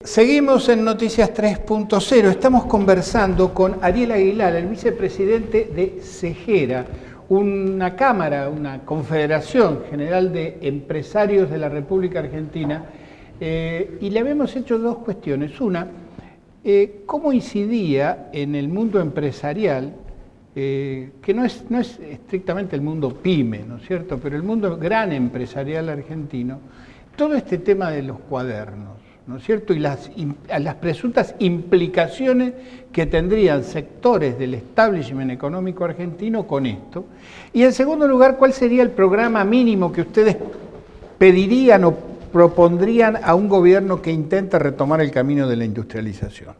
Seguimos en Noticias 3.0. Estamos conversando con Ariel Aguilar, el vicepresidente de CEGERA, una cámara, una confederación general de empresarios de la República Argentina, y le habíamos hecho dos cuestiones. Una, cómo incidía en el mundo empresarial, que no es estrictamente el mundo pyme, ¿no es cierto?, pero el mundo gran empresarial argentino, todo este tema de los cuadernos, ¿no es cierto?, y las presuntas implicaciones que tendrían sectores del establishment económico argentino con esto. Y en segundo lugar, ¿cuál sería el programa mínimo que ustedes pedirían o propondrían a un gobierno que intenta retomar el camino de la industrialización?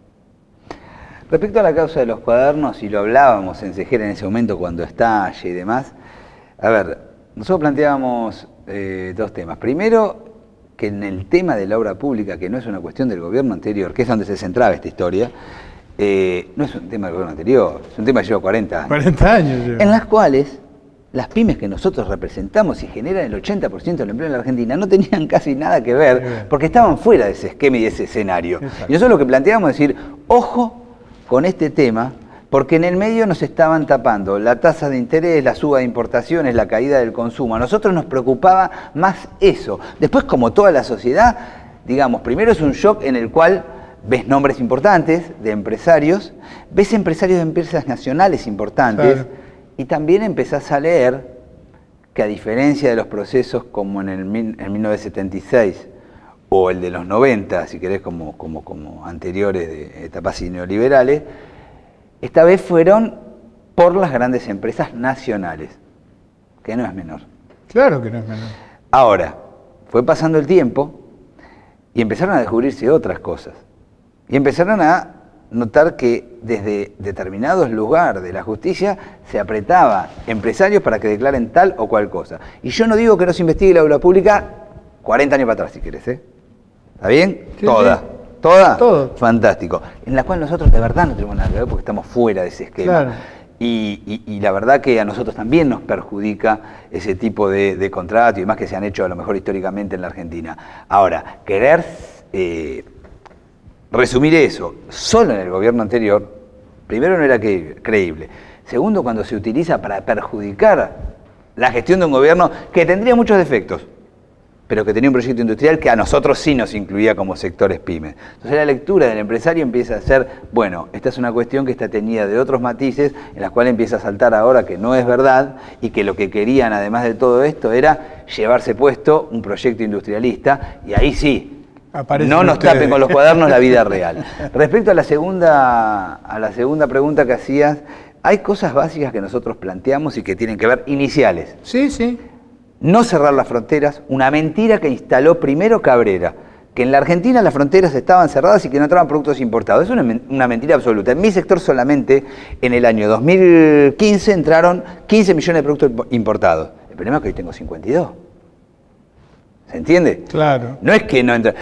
Respecto a la causa de los cuadernos, y lo hablábamos en CEGERA en ese momento cuando estalle y demás, a ver, nosotros planteábamos dos temas. Primero, que en el tema de la obra pública, que no es una cuestión del gobierno anterior, que es donde se centraba esta historia, no es un tema del gobierno anterior, es un tema que lleva 40 años. 40 años lleva. En las cuales las pymes que nosotros representamos y generan el 80% del empleo en la Argentina no tenían casi nada que ver, porque estaban fuera de ese esquema y de ese escenario. Exacto. Y nosotros lo que planteábamos es decir, ojo con este tema, porque en el medio nos estaban tapando la tasa de interés, la suba de importaciones, la caída del consumo. A nosotros nos preocupaba más eso. Después, como toda la sociedad, digamos, primero es un shock en el cual ves nombres importantes de empresarios, ves empresarios de empresas nacionales importantes, claro, y también empezás a leer que a diferencia de los procesos como en 1976 o el de los 90, si querés, como anteriores de etapas neoliberales, esta vez fueron por las grandes empresas nacionales, que no es menor. Claro que no es menor. Ahora, fue pasando el tiempo y empezaron a descubrirse otras cosas. Y empezaron a notar que desde determinados lugares de la justicia se apretaba empresarios para que declaren tal o cual cosa. Y yo no digo que no se investigue la obra pública 40 años para atrás, si querés, ¿eh? ¿Está bien? Sí, toda. Sí. ¿Toda? Todo. Fantástico. En la cual nosotros de verdad no tenemos nada que ver porque estamos fuera de ese esquema. Claro. Y la verdad que a nosotros también nos perjudica ese tipo de contrato y demás que se han hecho a lo mejor históricamente en la Argentina. Ahora, querer resumir eso solo en el gobierno anterior, primero no era creíble. Segundo, cuando se utiliza para perjudicar la gestión de un gobierno que tendría muchos defectos, pero que tenía un proyecto industrial que a nosotros sí nos incluía como sectores pymes. Entonces la lectura del empresario empieza a ser, bueno, esta es una cuestión que está teñida de otros matices, en las cuales empieza a saltar ahora que no es verdad, y que lo que querían, además de todo esto, era llevarse puesto un proyecto industrialista, y ahí sí, no nos tapen con los cuadernos la vida real. Respecto a la segunda pregunta que hacías, hay cosas básicas que nosotros planteamos y que tienen que ver iniciales. Sí, sí. No cerrar las fronteras, una mentira que instaló primero Cabrera, que en la Argentina las fronteras estaban cerradas y que no entraban productos importados. Es una mentira absoluta. En mi sector solamente en el año 2015 entraron 15 millones de productos importados. El problema es que hoy tengo 52. ¿Se entiende? Claro. No es que no entra...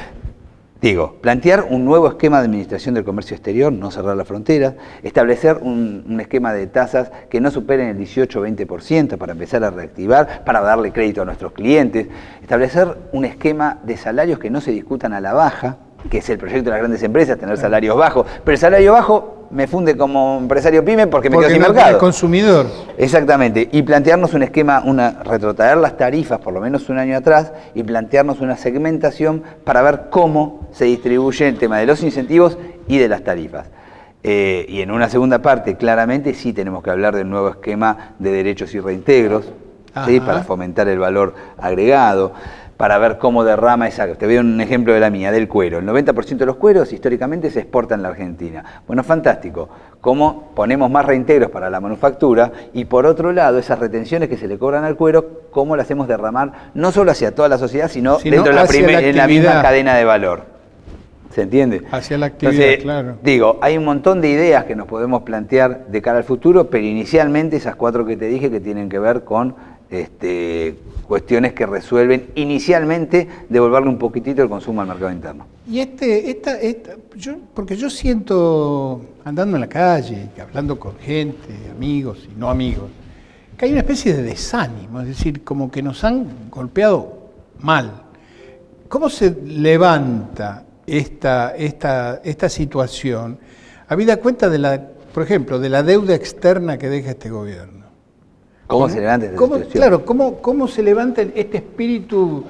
Digo, plantear un nuevo esquema de administración del comercio exterior, no cerrar las fronteras, establecer un esquema de tasas que no superen el 18 o 20% para empezar a reactivar, para darle crédito a nuestros clientes, establecer un esquema de salarios que no se discutan a la baja, que es el proyecto de las grandes empresas, tener salarios bajos, pero el salario bajo me funde como empresario pyme porque me quedo sin mercado. Porque consumidor. Exactamente, y plantearnos un esquema, retrotraer las tarifas por lo menos un año atrás y plantearnos una segmentación para ver cómo se distribuye el tema de los incentivos y de las tarifas. Y en una segunda parte, claramente, sí tenemos que hablar del nuevo esquema de derechos y reintegros, ¿sí? Para fomentar el valor agregado, para ver cómo derrama esa... Te veo un ejemplo de la mía, del cuero. El 90% de los cueros históricamente se exportan en la Argentina. Bueno, fantástico. ¿Cómo ponemos más reintegros para la manufactura? Y por otro lado, esas retenciones que se le cobran al cuero, ¿cómo las hacemos derramar no solo hacia toda la sociedad, sino dentro de la misma cadena de valor? ¿Se entiende? Hacia la actividad. Entonces, claro. Digo, hay un montón de ideas que nos podemos plantear de cara al futuro, pero inicialmente esas 4 que te dije que tienen que ver con cuestiones que resuelven inicialmente devolverle un poquitito el consumo al mercado interno. Y porque yo siento, andando en la calle, hablando con gente, amigos y no amigos, que hay una especie de desánimo, es decir, como que nos han golpeado mal. ¿Cómo se levanta esta situación, habida cuenta por ejemplo, de la deuda externa que deja este gobierno? ¿Cómo se levanta esta situación? Claro, ¿cómo se levanta este espíritu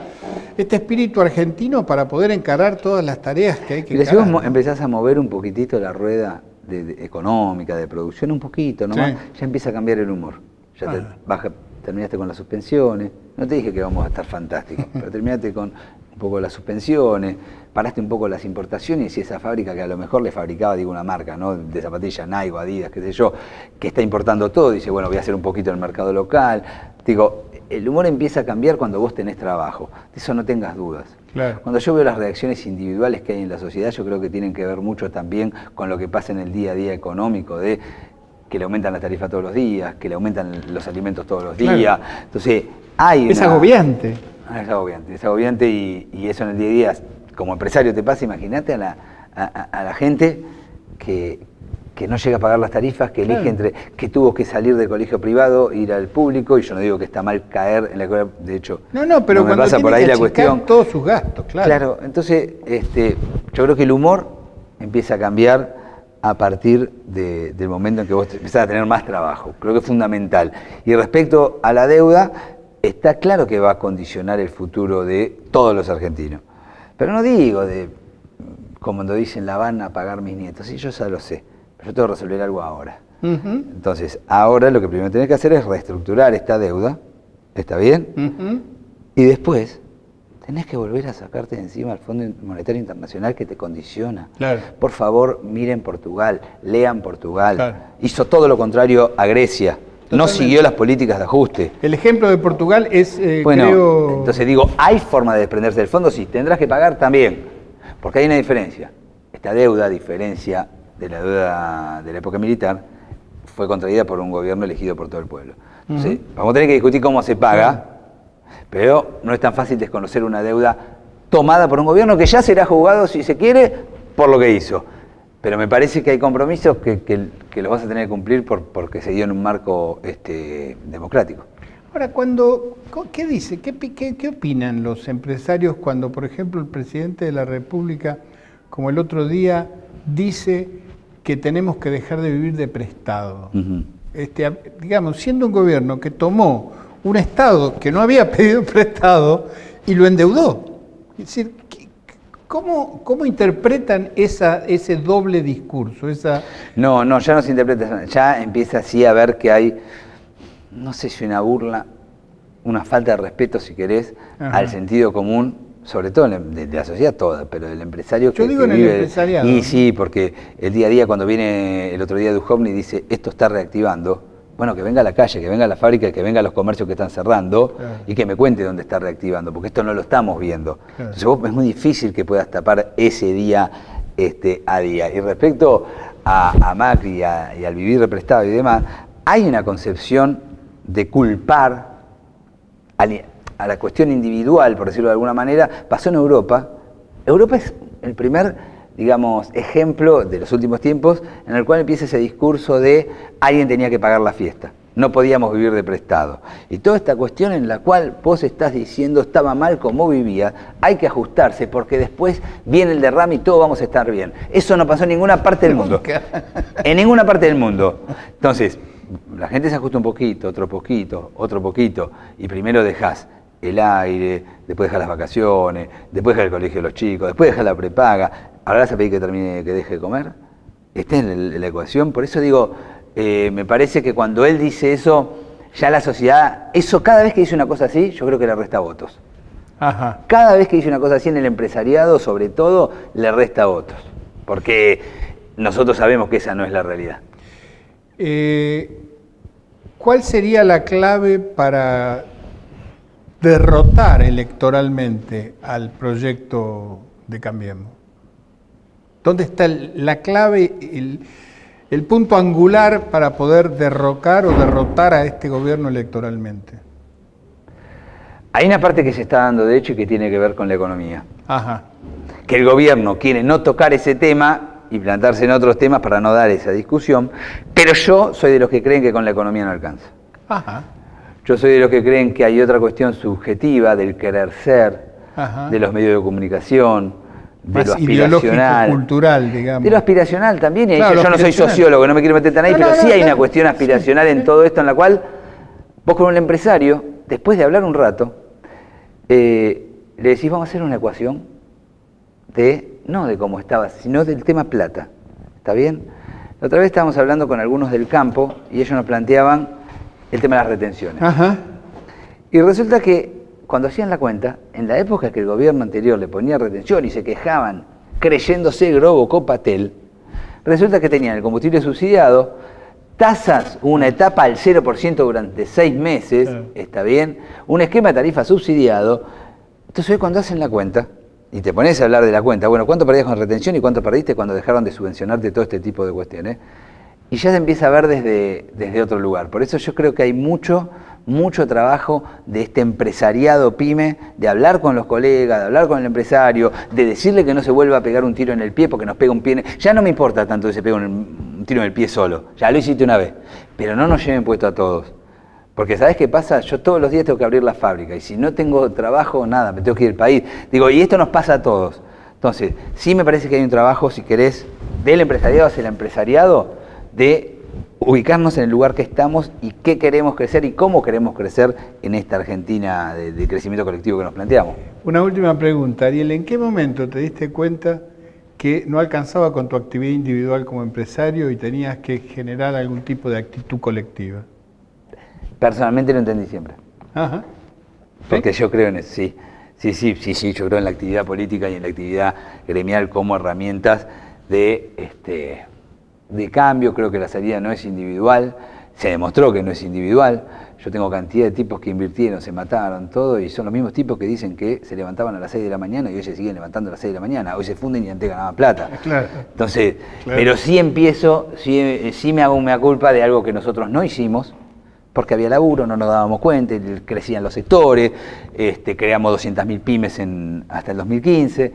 argentino para poder encarar todas las tareas que hay que encarar? Si vos empezás a mover un poquitito la rueda económica, de producción, un poquito nomás, sí, ya empieza a cambiar el humor. Ya terminaste con las suspensiones, no te dije que vamos a estar fantásticos, pero terminaste con un poco las suspensiones, paraste un poco las importaciones y esa fábrica que a lo mejor le fabricaba, digo, una marca, ¿no?, de zapatillas, Nike, Adidas, qué sé yo, que está importando todo, dice, bueno, voy a hacer un poquito el mercado local. Digo, el humor empieza a cambiar cuando vos tenés trabajo, de eso no tengas dudas. Claro. Cuando yo veo las reacciones individuales que hay en la sociedad, yo creo que tienen que ver mucho también con lo que pasa en el día a día económico, de que le aumentan la tarifa todos los días, que le aumentan los alimentos todos los días. Claro. Entonces, es agobiante. Es agobiante y eso en el día a día, como empresario te pasa, imagínate a la gente que no llega a pagar las tarifas, que elige que tuvo que salir del colegio privado, ir al público, y yo no digo que está mal caer en la escuela, de hecho, pero no me pasa por ahí la cuestión. Todos sus gastos, claro. Claro, entonces yo creo que el humor empieza a cambiar a partir del momento en que vos empezás a tener más trabajo. Creo que es fundamental. Y respecto a la deuda, está claro que va a condicionar el futuro de todos los argentinos. Pero no digo como cuando dicen, la van a pagar mis nietos. Sí, yo ya lo sé, pero yo tengo que resolver algo ahora. Entonces, ahora lo que primero tenés que hacer es reestructurar esta deuda, ¿está bien? Y después tenés que volver a sacarte de encima al Fondo Monetario Internacional que te condiciona. Claro. Por favor, miren Portugal, lean Portugal. Claro. Hizo todo lo contrario a Grecia. Totalmente. No siguió las políticas de ajuste. El ejemplo de Portugal es, creo... Entonces digo, ¿hay forma de desprenderse del fondo? Sí, tendrás que pagar también. Porque hay una diferencia. Esta deuda, a diferencia de la deuda de la época militar, fue contraída por un gobierno elegido por todo el pueblo. Entonces, vamos a tener que discutir cómo se paga. Pero no es tan fácil desconocer una deuda tomada por un gobierno que ya será juzgado, si se quiere, por lo que hizo. Pero me parece que hay compromisos que los vas a tener que cumplir porque se dio en un marco democrático. Ahora, ¿qué dice? ¿Qué opinan los empresarios cuando, por ejemplo, el presidente de la República, como el otro día, dice que tenemos que dejar de vivir de prestado? Digamos, siendo un gobierno que tomó un Estado que no había pedido prestado y lo endeudó. Es decir, ¿cómo interpretan ese doble discurso? No, ya no se interpreta, ya empieza así a ver que hay, no sé si una burla, una falta de respeto, si querés, al sentido común, sobre todo de la sociedad toda, pero del empresario que vive. El empresariado. Y sí, porque el día a día, cuando viene el otro día Duhovne y dice, esto está reactivando, bueno, que venga a la calle, que venga a la fábrica, que venga a los comercios que están cerrando, y que me cuente dónde está reactivando, porque esto no lo estamos viendo. Entonces es muy difícil que puedas tapar ese día a día. Y respecto a Macri y al vivir represtado y demás, hay una concepción de culpar a la cuestión individual, por decirlo de alguna manera. Pasó en Europa. Europa es el primer, digamos, ejemplo de los últimos tiempos en el cual empieza ese discurso de alguien tenía que pagar la fiesta, no podíamos vivir de prestado. Y toda esta cuestión en la cual vos estás diciendo estaba mal como vivía, hay que ajustarse porque después viene el derrame y todos vamos a estar bien. Eso no pasó en ninguna parte del mundo. En ninguna parte del mundo. Entonces, la gente se ajusta un poquito, otro poquito, y primero dejás el aire, después dejás las vacaciones, después dejás el colegio de los chicos, después dejás la prepaga. ¿Ahora vas a pedir que deje de comer? Está en la ecuación. Por eso digo, me parece que cuando él dice eso, ya la sociedad, cada vez que dice una cosa así, yo creo que le resta votos. Cada vez que dice una cosa así en el empresariado, sobre todo, le resta votos. Porque nosotros sabemos que esa no es la realidad. ¿Cuál sería la clave para derrotar electoralmente al proyecto de Cambiemos? ¿Dónde está la clave, el punto angular para poder derrocar o derrotar a este gobierno electoralmente? Hay una parte que se está dando, de hecho, y que tiene que ver con la economía. Que el gobierno quiere no tocar ese tema y plantarse en otros temas para no dar esa discusión, pero yo soy de los que creen que con la economía no alcanza. Yo soy de los que creen que hay otra cuestión subjetiva del querer ser, de los medios de comunicación, de más lo ideológico, aspiracional, cultural, digamos. De lo aspiracional también, y ahí Claro, yo no soy sociólogo, no me quiero meter tan ahí, pero sí hay una cuestión aspiracional en todo esto, en la cual vos con un empresario, después de hablar un rato, le decís, vamos a hacer una ecuación no de cómo estaba, sino del tema plata. ¿Está bien? La otra vez estábamos hablando con algunos del campo y ellos nos planteaban el tema de las retenciones. Ajá. Y resulta que cuando hacían la cuenta, en la época que el gobierno anterior le ponía retención y se quejaban creyéndose Globo Copatel, resulta que tenían el combustible subsidiado, tasas, una etapa al 0% durante 6 meses, ¿está bien? Un esquema de tarifa subsidiado. Entonces hoy cuando hacen la cuenta, y te pones a hablar de la cuenta, bueno, ¿cuánto perdías con retención y cuánto perdiste cuando dejaron de subvencionarte todo este tipo de cuestiones? Y ya se empieza a ver desde otro lugar. Por eso yo creo que hay mucho trabajo de este empresariado pyme, de hablar con los colegas, de hablar con el empresario, de decirle que no se vuelva a pegar un tiro en el pie porque nos pega un pie. Ya no me importa tanto que se pegue un tiro en el pie solo, ya lo hiciste una vez, pero no nos lleven puesto a todos. Porque ¿sabés qué pasa? Yo todos los días tengo que abrir la fábrica y si no tengo trabajo, nada, me tengo que ir al país. Digo, y esto nos pasa a todos. Entonces, sí me parece que hay un trabajo, si querés, del empresariado hacia el empresariado, de ubicarnos en el lugar que estamos y qué queremos crecer y cómo queremos crecer en esta Argentina de crecimiento colectivo que nos planteamos. Una última pregunta, Ariel, ¿en qué momento te diste cuenta que no alcanzaba con tu actividad individual como empresario y tenías que generar algún tipo de actitud colectiva? Personalmente lo entendí siempre. Ajá. ¿Sí? Porque yo creo en eso, sí, yo creo en la actividad política y en la actividad gremial como herramientas de cambio. Creo que la salida no es individual, se demostró que no es individual. Yo tengo cantidad de tipos que invirtieron, se mataron, todo, y son los mismos tipos que dicen que se levantaban a las 6 de la mañana y hoy se siguen levantando a las 6 de la mañana, hoy se funden y antes ganaban plata. Claro. Entonces, Claro. pero sí me hago una culpa de algo que nosotros no hicimos, porque había laburo, no nos dábamos cuenta, crecían los sectores, creamos 200.000 pymes hasta el 2015,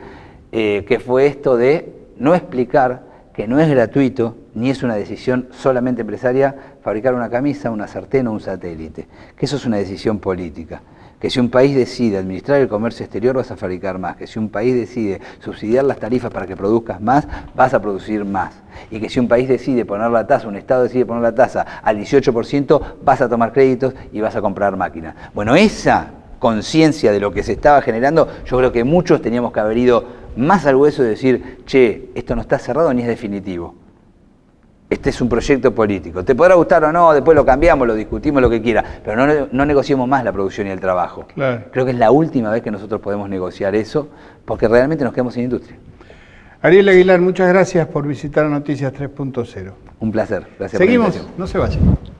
que fue esto de no explicar que no es gratuito, ni es una decisión solamente empresaria, fabricar una camisa, una sartén o un satélite, que eso es una decisión política. Que si un país decide administrar el comercio exterior vas a fabricar más, que si un país decide subsidiar las tarifas para que produzcas más, vas a producir más. Y que si un país decide poner la tasa, un Estado decide poner la tasa al 18%, vas a tomar créditos y vas a comprar máquinas. Bueno, esa conciencia de lo que se estaba generando, yo creo que muchos teníamos que haber ido más al hueso de decir, che, esto no está cerrado ni es definitivo. Este es un proyecto político. Te podrá gustar o no, después lo cambiamos, lo discutimos, lo que quiera, pero no negociemos más la producción y el trabajo. Claro. Creo que es la última vez que nosotros podemos negociar eso, porque realmente nos quedamos sin industria. Ariel Aguilar, muchas gracias por visitar Noticias 3.0. Un placer. Gracias Seguimos, por la invitación. no se vayan.